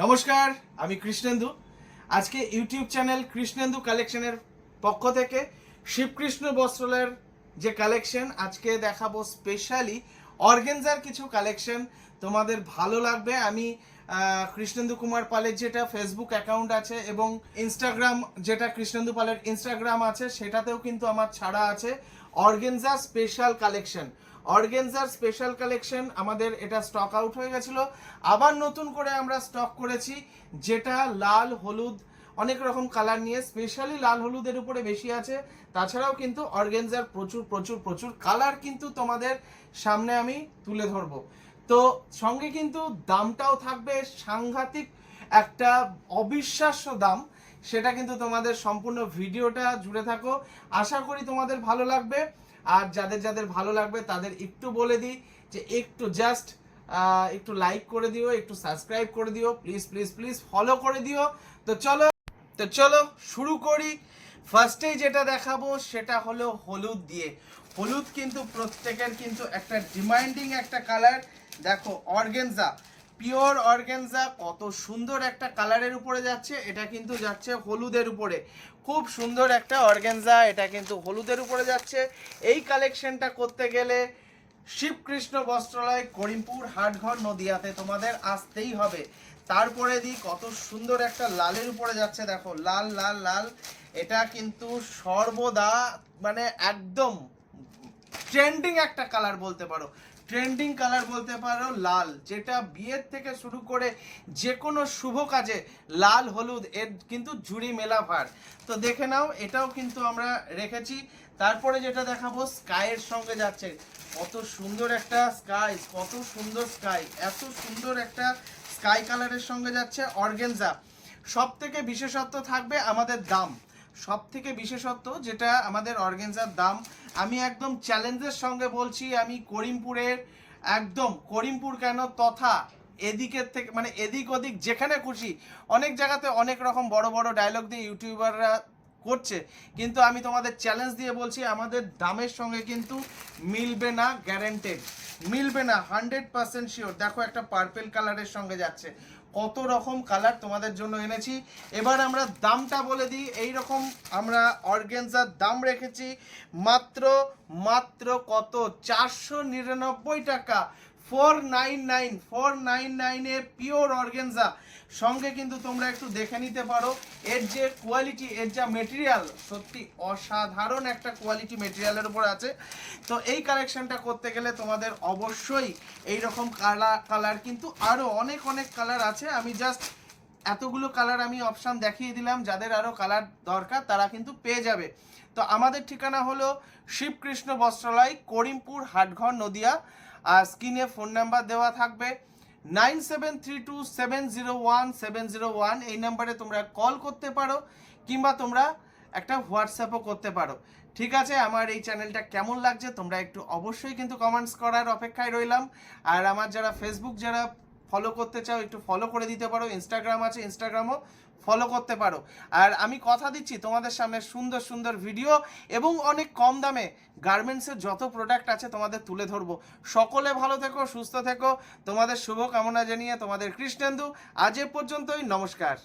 নমস্কার, আমি কৃষ্ণেন্দু। আজকে ইউটিউব চ্যানেল কৃষ্ণেন্দু কালেকশনের পক্ষ থেকে শিবকৃষ্ণ বস্ত্রালয়ের যে কালেকশন আজকে দেখাবো, স্পেশালি অর্গেনজার কিছু কালেকশন তোমাদের ভালো লাগবে। আমি কৃষ্ণেন্দু কুমার পালের যেটা ফেসবুক অ্যাকাউন্ট আছে এবং ইনস্টাগ্রাম যেটা কৃষ্ণেন্দু পালের ইনস্টাগ্রাম আছে, সেটাতেও কিন্তু আমার ছাড়া আছে অর্গেনজার স্পেশাল কালেকশন। অর্গেনজার স্পেশাল কালেকশন আমাদের এটা স্টক আউট হয়ে গেছিল, আবার নতুন করে আমরা স্টক করেছি, যেটা লাল হলুদ অনেক রকম কালার নিয়ে, স্পেশালি লাল হলুদের উপরে বেশি আছে। তাছাড়াও কিন্তু অর্গেনজার প্রচুর প্রচুর প্রচুর কালার কিন্তু তোমাদের সামনে আমি তুলে ধরবো। তো সঙ্গে কিন্তু দামটাও থাকবে সাংঘাতিক, একটা অবিশ্বাস্য দাম। সেটা কিন্তু তোমাদের সম্পূর্ণ ভিডিওটা জুড়ে থাকো, আশা করি তোমাদের ভালো লাগবে। আর যাদের যাদের ভালো লাগবে তাদের একটু বলে দিই যে একটু জাস্ট একটু লাইক করে দিও, একটু সাবস্ক্রাইব করে দিও, প্লিজ প্লিজ প্লিজ ফলো করে দিও। তো চলো শুরু করি। ফার্স্টেই যেটা দেখাবো সেটা হলো হলুদ দিয়ে। হলুদ কিন্তু প্রত্যেকের কিন্তু একটা ডিমান্ডিং একটা কালার। দেখো অর্গেনজা, পিওর অর্গেনজা, কত সুন্দর একটা কালারের উপরে যাচ্ছে। এটা কিন্তু যাচ্ছে হলুদের উপরে, খুব সুন্দর একটা অর্গেনজা, এটা কিন্তু হলুদের উপরে যাচ্ছে। এই কালেকশনটা করতে গেলে শিবকৃষ্ণ বস্ত্রালয়, করিমপুর, হাটঘর, নদিয়াতে তোমাদের আসতেই হবে। তারপরে দিই কত সুন্দর একটা লালের উপরে যাচ্ছে, দেখো লাল লাল লাল। এটা কিন্তু সর্বদা মানে একদম ট্রেন্ডিং একটা কালার বলতে পারো, ট্রেন্ডিং কালার বলতে পারো লাল, যেটা বিয়ের থেকে শুরু করে যে কোনো শুভ কাজে লাল হলুদ এর কিন্তু জুড়ি মেলা ভার। তো দেখে নাও, এটাও কিন্তু আমরা রেখেছি। তারপরে যেটা দেখাবো স্কাইয়ের সঙ্গে যাচ্ছে, কত সুন্দর একটা স্কাই, কত সুন্দর স্কাই, এত সুন্দর একটা স্কাই কালারের সঙ্গে যাচ্ছে অর্গেনজা। সব থেকে বিশেষত্ব থাকবে আমাদের দাম, সব থেকে বিশেষত্ব যেটা আমাদের অর্গেনজার দাম। আমি একদম চ্যালেঞ্জের সঙ্গে বলছি, আমি করিমপুরের, একদম করিমপুর কেন তথা এদিকের থেকে মানে এদিক ওদিক যেখানে খুশি, অনেক জায়গাতে অনেক রকম বড় বড় ডায়লগ দিয়ে ইউটিউবাররা করছে, কিন্তু আমি তোমাদের চ্যালেঞ্জ দিয়ে বলছি আমাদের দামের সঙ্গে কিন্তু মিলবে না, গ্যারেন্টেড মিলবে না, 100% শিওর। দেখো একটা পার্পেল কালারের সঙ্গে যাচ্ছে, কত রকম কালার তোমাদের জন্য এনেছি। এবার আমরা দামটা বলে দিই। এই রকম আমরা অর্গেনজার দাম রেখেছি মাত্র মাত্র কত, 499 টাকা, 499 পিওর অর্গেনজা। সঙ্গে কিন্তু তোমরা একটু দেখে নিতে পারো এর যে কোয়ালিটি, এর যা মেটেরিয়াল, সত্যি অসাধারণ একটা কোয়ালিটি মেটেরিয়ালের উপর আছে। তো এই কালেকশনটা করতে গেলে তোমাদের অবশ্যই এই রকম কালার কিন্তু আরও অনেক অনেক কালার আছে। আমি জাস্ট এতগুলো কালার আমি অপশান দেখিয়ে দিলাম, যাদের আরও কালার দরকার তারা কিন্তু পেয়ে যাবে। তো আমাদের ঠিকানা হলো শিবকৃষ্ণ বস্ত্রালয়, করিমপুর, হাটঘর, নদিয়া। আর স্ক্রিনে ফোন নাম্বার দেওয়া থাকবে 9732701701। এই নাম্বারে তোমরা কল করতে পারো, কিংবা তোমরা একটা হোয়াটসঅ্যাপও করতে পারো। ঠিক আছে, আমার এই চ্যানেলটা কেমন লাগছে তোমরা একটু অবশ্যই কিন্তু কমেন্টস করার অপেক্ষায় রইলাম। আর আমার যারা ফেসবুক যারা ফলো করতে চাও একটু ফলো করে দিতে পারো, ইনস্টাগ্রাম আছে ইনস্টাগ্রামও ফলো করতে পারো। আর আমি কথা দিচ্ছি তোমাদের সামনে সুন্দর সুন্দর ভিডিও এবং অনেক কম দামে গার্মেন্টসের যত প্রোডাক্ট আছে তোমাদের তুলে ধরবো। সকলে ভালো থেকো, সুস্থ থেকো, তোমাদের শুভকামনা জানিয়ে তোমাদের কৃষ্ণেন্দু। আজ এ পর্যন্তই, নমস্কার।